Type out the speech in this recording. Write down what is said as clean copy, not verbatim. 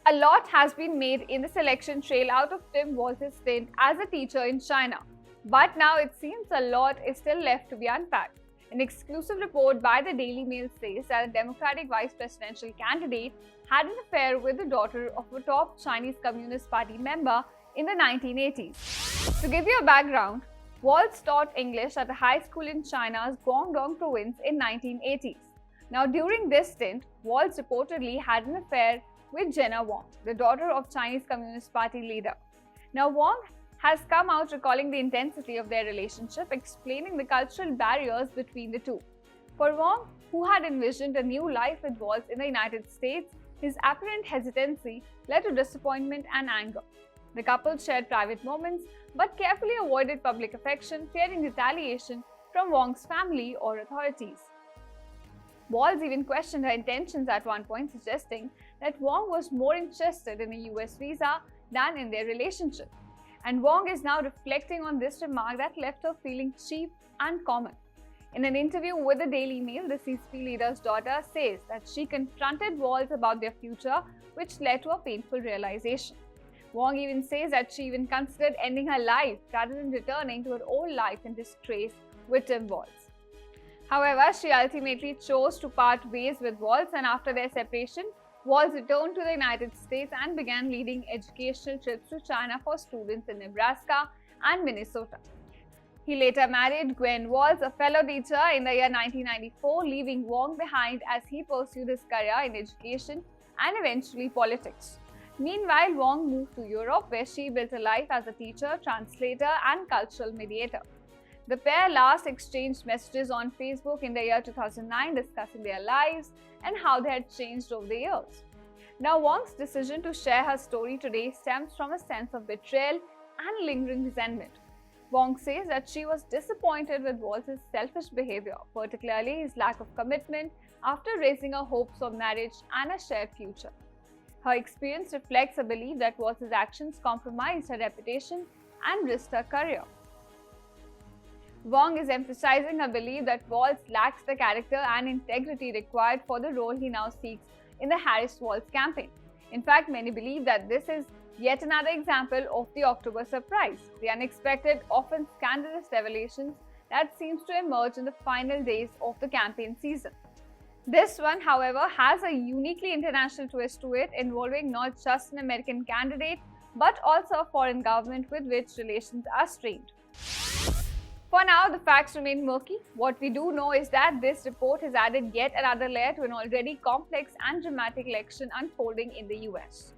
A lot has been made in the selection trail out of Tim Walz's stint as a teacher in China. But now it seems a lot is still left to be unpacked. An exclusive report by the Daily Mail says that a Democratic vice presidential candidate had an affair with the daughter of a top Chinese Communist Party member in the 1980s. To give you a background, Walz taught English at a high school in China's Guangdong province in 1980s. Now, during this stint, Walz reportedly had an affair with Jenna Wong, the daughter of Chinese Communist Party leader. Now, Wang has come out recalling the intensity of their relationship, explaining the cultural barriers between the two. For Wang, who had envisioned a new life with Walz in the United States, his apparent hesitancy led to disappointment and anger. The couple shared private moments but carefully avoided public affection, fearing retaliation from Wang's family or authorities. Walz even questioned her intentions at one point, suggesting that Wang was more interested in a US visa than in their relationship. And Wang is now reflecting on this remark that left her feeling cheap and common. In an interview with the Daily Mail, the CCP leader's daughter says that she confronted Walz about their future, which led to a painful realization. Wang even says that she even considered ending her life rather than returning to her old life in disgrace with Tim Walz. However, she ultimately chose to part ways with Walz, and after their separation, Walz returned to the United States and began leading educational trips to China for students in Nebraska and Minnesota. He later married Gwen Walz, a fellow teacher, in the year 1994, leaving Wang behind as he pursued his career in education and eventually politics. Meanwhile, Wang moved to Europe, where she built a life as a teacher, translator, and cultural mediator. The pair last exchanged messages on Facebook in the year 2009, discussing their lives and how they had changed over the years. Now, Wang's decision to share her story today stems from a sense of betrayal and lingering resentment. Wang says that she was disappointed with Walz's selfish behavior, particularly his lack of commitment after raising her hopes of marriage and a shared future. Her experience reflects a belief that Walz's actions compromised her reputation and risked her career. Wang is emphasizing her belief that Walz lacks the character and integrity required for the role he now seeks in the Harris-Walz campaign. In fact, many believe that this is yet another example of the October surprise, the unexpected, often scandalous revelations that seems to emerge in the final days of the campaign season. This one, however, has a uniquely international twist to it, involving not just an American candidate, but also a foreign government with which relations are strained. For now, the facts remain murky. What we do know is that this report has added yet another layer to an already complex and dramatic election unfolding in the US.